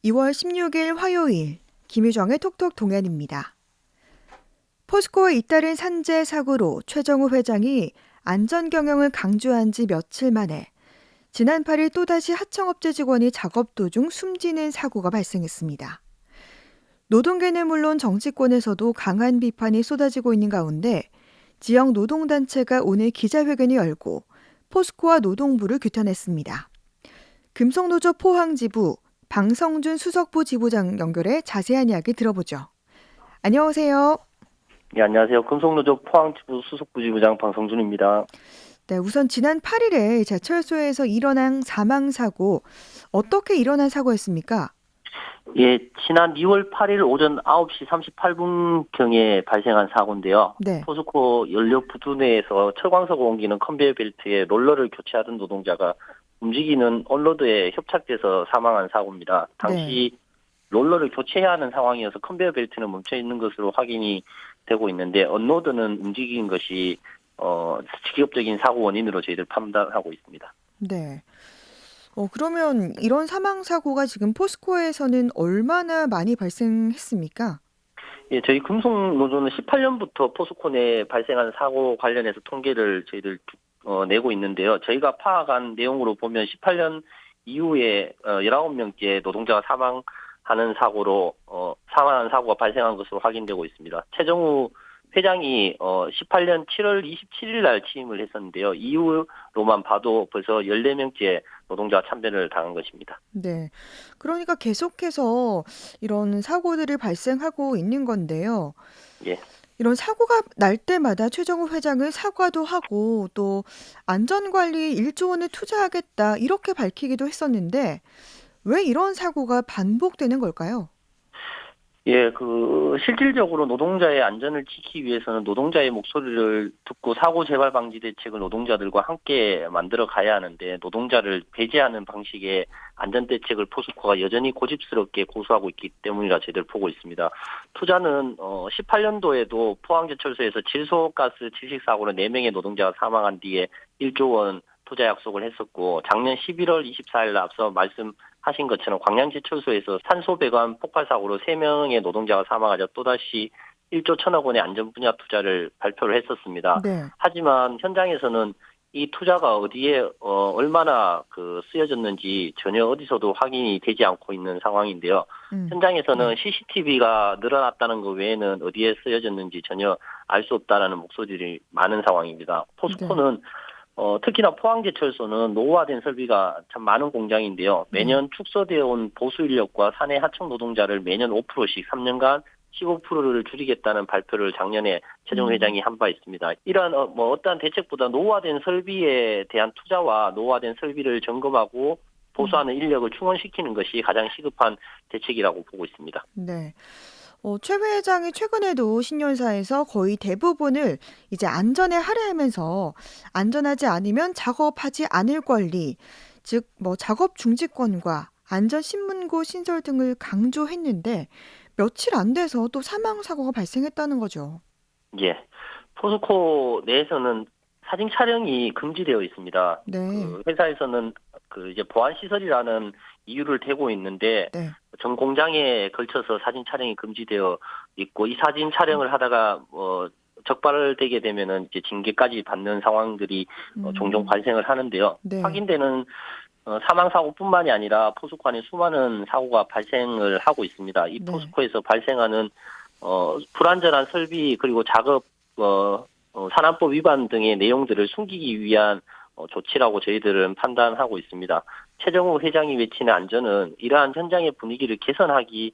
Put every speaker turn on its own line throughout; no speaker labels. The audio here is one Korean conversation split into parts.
2월 16일 화요일 김유정의 톡톡 동안입니다. 포스코의 잇따른 산재 사고로 최정우 회장이 안전 경영을 강조한 지 며칠 만에 지난 8일 또다시 하청업체 직원이 작업 도중 숨지는 사고가 발생했습니다. 노동계는 물론 정치권에서도 강한 비판이 쏟아지고 있는 가운데 지역 노동단체가 오늘 기자회견을 열고 포스코와 노동부를 규탄했습니다. 금속노조 포항지부 방성준 수석부 지부장 연결해 자세한 이야기 들어보죠. 안녕하세요.
네, 안녕하세요. 금속노조 포항지부 수석부 지부장 방성준입니다.
네, 우선 지난 8일에 제철소에서 일어난 사망사고, 어떻게 일어난 사고였습니까?
예, 지난 2월 8일 오전 9시 38분경에 발생한 사고인데요.
네.
포스코 연료 부두내에서 철광석을 옮기는 컨베이어 벨트에 롤러를 교체하던 노동자가 움직이는 온로드에 협착돼서 사망한 사고입니다. 당시 롤러를 교체해야 하는 상황이어서 컨베이어 벨트는 멈춰 있는 것으로 확인이 되고 있는데 온로드는 움직인 것이 직접적인 사고 원인으로 저희들 판단하고 있습니다.
네. 그러면 이런 사망사고가 지금 포스코에서는 얼마나 많이 발생했습니까?
예, 저희 금속노조는 18년부터 포스코 내에 발생한 사고 관련해서 통계를 저희들 내고 있는데요. 저희가 파악한 내용으로 보면 18년 이후에 19명째 노동자가 사망하는 사고가 발생한 것으로 확인되고 있습니다. 최정우 회장이 18년 7월 27일 날 취임을 했었는데요. 이후로만 봐도 벌써 14명째 노동자가 참배를 당한 것입니다.
네. 그러니까 계속해서 이런 사고들이 발생하고 있는 건데요.
예.
이런 사고가 날 때마다 최정우 회장은 사과도 하고 또 안전관리에 1조 원을 투자하겠다 이렇게 밝히기도 했었는데 왜 이런 사고가 반복되는 걸까요?
예, 실질적으로 노동자의 안전을 지키기 위해서는 노동자의 목소리를 듣고 사고 재발 방지 대책을 노동자들과 함께 만들어 가야 하는데 노동자를 배제하는 방식의 안전 대책을 포스코가 여전히 고집스럽게 고수하고 있기 때문이라 저희들 보고 있습니다. 투자는 18년도에도 포항제철소에서 질소가스 질식 사고로 4명의 노동자가 사망한 뒤에 1조 원 투자 약속을 했었고 작년 11월 24일 앞서 말씀하신 것처럼 광양제철소에서 산소 배관 폭발 사고로 3명의 노동자가 사망하자 또다시 1조 1천억 원의 안전 분야 투자를 발표를 했었습니다.
네.
하지만 현장에서는 이 투자가 어디에 얼마나 쓰여졌는지 전혀 어디서도 확인이 되지 않고 있는 상황인데요. 현장에서는 CCTV가 늘어났다는 것 외에는 어디에 쓰여졌는지 전혀 알 수 없다는 목소리들이 많은 상황입니다. 포스코는 특히나 포항제철소는 노후화된 설비가 참 많은 공장인데요. 매년 축소되어 온 보수 인력과 사내 하청 노동자를 매년 5%씩 3년간 15%를 줄이겠다는 발표를 작년에 최정우 회장이 한 바 있습니다. 이러한 어떠한 대책보다 노후화된 설비에 대한 투자와 노후화된 설비를 점검하고 보수하는 인력을 충원시키는 것이 가장 시급한 대책이라고 보고 있습니다.
네. 최 회장이 최근에도 신년사에서 거의 대부분을 이제 안전에 할애하면서 안전하지 않으면 작업하지 않을 권리, 즉 작업 중지권과 안전 신문고 신설 등을 강조했는데 며칠 안 돼서 또 사망 사고가 발생했다는 거죠.
예. 포스코 내에서는 사진 촬영이 금지되어 있습니다.
네.
회사에서는 이제 보안 시설이라는 이유를 대고 있는데
네.
전 공장에 걸쳐서 사진 촬영이 금지되어 있고 이 사진 촬영을 하다가 적발되게 되면은 이제 징계까지 받는 상황들이 종종 발생을 하는데요.
네.
확인되는 사망 사고뿐만이 아니라 포스코 안에 수많은 사고가 발생을 하고 있습니다. 이 포스코에서 발생하는 불안전한 설비 그리고 작업 산안법 위반 등의 내용들을 숨기기 위한 조치라고 저희들은 판단하고 있습니다. 최정우 회장이 외치는 안전은 이러한 현장의 분위기를 개선하기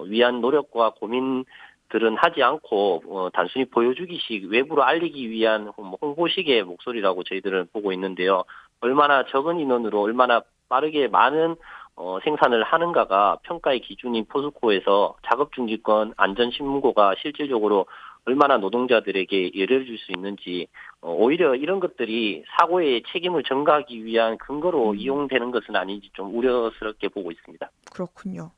위한 노력과 고민들은 하지 않고 단순히 보여주기식 외부로 알리기 위한 홍보식의 목소리라고 저희들은 보고 있는데요. 얼마나 적은 인원으로 얼마나 빠르게 많은 생산을 하는가가 평가의 기준인 포스코에서 작업중지권 안전신문고가 실질적으로 얼마나 노동자들에게 예를 줄 수 있는지 오히려 이런 것들이 사고의 책임을 전가하기 위한 근거로 이용되는 것은 아닌지 좀 우려스럽게 보고 있습니다.
그렇군요.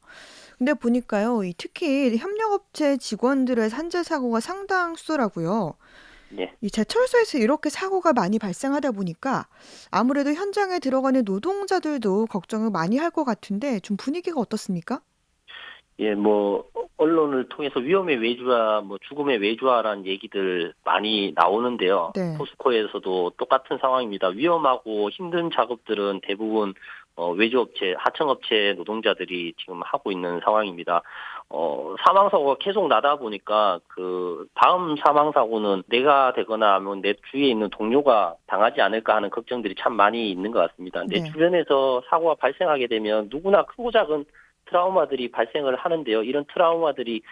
근데 보니까요, 특히 협력업체 직원들의 산재 사고가 상당수더라고요.
네.
이 제철소에서 이렇게 사고가 많이 발생하다 보니까 아무래도 현장에 들어가는 노동자들도 걱정을 많이 할 것 같은데 좀 분위기가 어떻습니까?
예, 언론을 통해서 위험의 외주화, 죽음의 외주화라는 얘기들 많이 나오는데요.
네.
포스코에서도 똑같은 상황입니다. 위험하고 힘든 작업들은 대부분 외주업체, 하청업체 노동자들이 지금 하고 있는 상황입니다. 사망사고가 계속 나다 보니까 그 다음 사망사고는 내가 되거나 하면 내 주위에 있는 동료가 당하지 않을까 하는 걱정들이 참 많이 있는 것 같습니다. 내
네.
주변에서 사고가 발생하게 되면 누구나 크고 작은 트라우마들이 발생을 하는데요. 이런 트라우마들이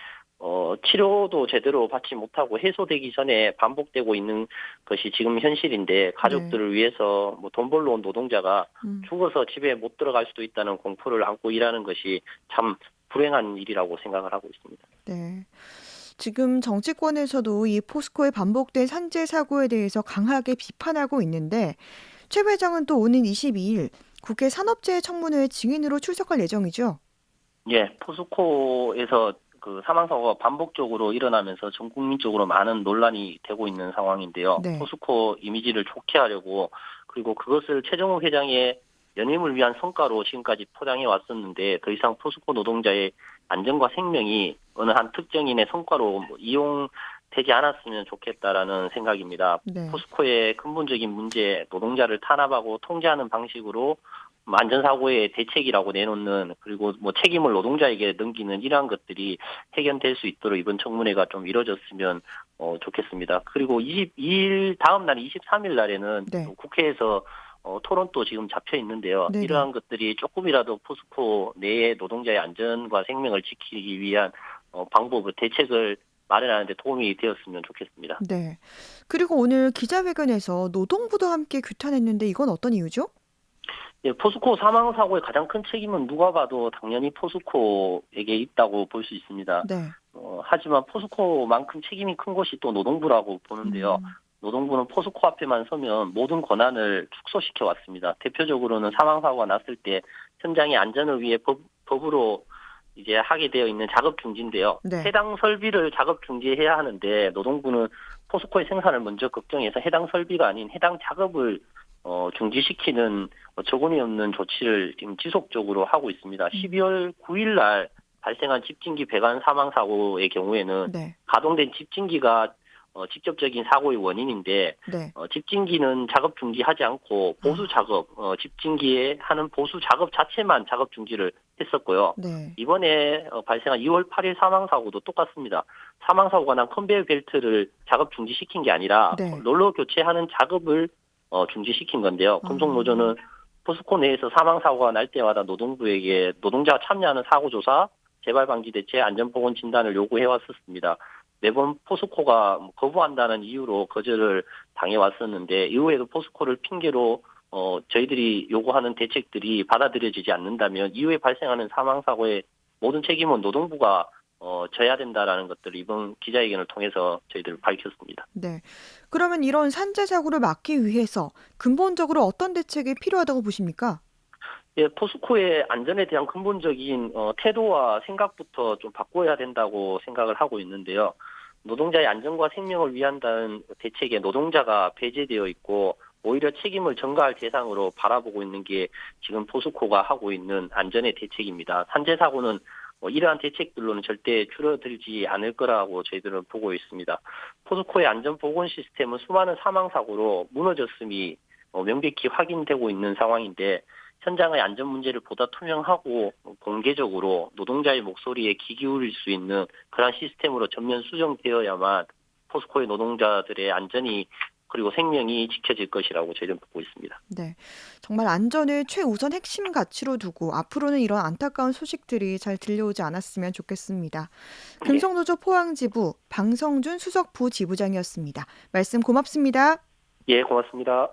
치료도 제대로 받지 못하고 해소되기 전에 반복되고 있는 것이 지금 현실인데
네.
가족들을 위해서 돈 벌러 온 노동자가
음.
죽어서 집에 못 들어갈 수도 있다는 공포를 안고 일하는 것이 참 불행한 일이라고 생각을 하고 있습니다.
네. 지금 정치권에서도 이 포스코의 반복된 산재 사고에 대해서 강하게 비판하고 있는데 최 회장은 또 오는 22일 국회 산업재해청문회 증인으로 출석할 예정이죠.
예, 포스코에서 그 사망사고가 반복적으로 일어나면서 전 국민적으로 많은 논란이 되고 있는 상황인데요.
네.
포스코 이미지를 좋게 하려고 그리고 그것을 최정우 회장의 연임을 위한 성과로 지금까지 포장해 왔었는데 더 이상 포스코 노동자의 안전과 생명이 어느 한 특정인의 성과로 이용되지 않았으면 좋겠다라는 생각입니다.
네.
포스코의 근본적인 문제, 노동자를 탄압하고 통제하는 방식으로 안전사고의 대책이라고 내놓는 그리고 책임을 노동자에게 넘기는 이러한 것들이 해결될 수 있도록 이번 청문회가 좀 이뤄졌으면 좋겠습니다. 그리고 22일 다음 날 23일 날에는
네.
또 국회에서 토론도 지금 잡혀 있는데요.
네네.
이러한 것들이 조금이라도 포스코 내의 노동자의 안전과 생명을 지키기 위한 방법을 대책을 마련하는 데 도움이 되었으면 좋겠습니다.
네. 그리고 오늘 기자회견에서 노동부도 함께 규탄했는데 이건 어떤 이유죠?
예, 포스코 사망 사고의 가장 큰 책임은 누가 봐도 당연히 포스코에게 있다고 볼 수 있습니다.
네.
하지만 포스코만큼 책임이 큰 것이 또 노동부라고 보는데요.
음.
노동부는 포스코 앞에만 서면 모든 권한을 축소시켜 왔습니다. 대표적으로는 사망 사고가 났을 때 현장의 안전을 위해 법으로 이제 하게 되어 있는 작업 중지인데요.
네.
해당 설비를 작업 중지해야 하는데 노동부는 포스코의 생산을 먼저 걱정해서 해당 설비가 아닌 해당 작업을 중지시키는 조건이 없는 조치를 지금 지속적으로 하고 있습니다.
음.
12월 9일 날 발생한 집진기 배관 사망 사고의 경우에는
네.
가동된 집진기가 직접적인 사고의 원인인데
네.
집진기는 작업 중지하지 않고 보수
아.
작업, 집진기에 하는 보수 작업 자체만 작업 중지를 했었고요.
네.
이번에 발생한 2월 8일 사망 사고도 똑같습니다. 사망 사고가 난 컨베이어 벨트를 작업 중지시킨 게 아니라
네.
롤러 교체하는 작업을 중지시킨 건데요.
아.
금속노조는 포스코 내에서 사망 사고가 날 때마다 노동부에게 노동자가 참여하는 사고 조사, 재발 방지 대책, 안전보건 진단을 요구해 왔었습니다. 매번 포스코가 거부한다는 이유로 거절을 당해 왔었는데 이후에도 포스코를 핑계로 저희들이 요구하는 대책들이 받아들여지지 않는다면 이후에 발생하는 사망 사고의 모든 책임은 노동부가 져야 된다라는 것들을 이번 기자회견을 통해서 저희들 밝혔습니다.
네. 그러면 이런 산재 사고를 막기 위해서 근본적으로 어떤 대책이 필요하다고 보십니까?
예, 포스코의 안전에 대한 근본적인 태도와 생각부터 좀 바꿔야 된다고 생각을 하고 있는데요. 노동자의 안전과 생명을 위한다는 대책에 노동자가 배제되어 있고 오히려 책임을 전가할 대상으로 바라보고 있는 게 지금 포스코가 하고 있는 안전의 대책입니다. 산재 사고는 이러한 대책들로는 절대 줄어들지 않을 거라고 저희들은 보고 있습니다. 포스코의 안전보건 시스템은 수많은 사망 사고로 무너졌음이 명백히 확인되고 있는 상황인데 현장의 안전 문제를 보다 투명하고 공개적으로 노동자의 목소리에 귀 기울일 수 있는 그런 시스템으로 전면 수정되어야만 포스코의 노동자들의 안전이 그리고 생명이 지켜질 것이라고 저희는 보고 있습니다.
네. 정말 안전을 최우선 핵심 가치로 두고 앞으로는 이런 안타까운 소식들이 잘 들려오지 않았으면 좋겠습니다.
예,
금속노조 포항지부 방성준 수석 부지부장이었습니다. 말씀 고맙습니다.
예, 고맙습니다.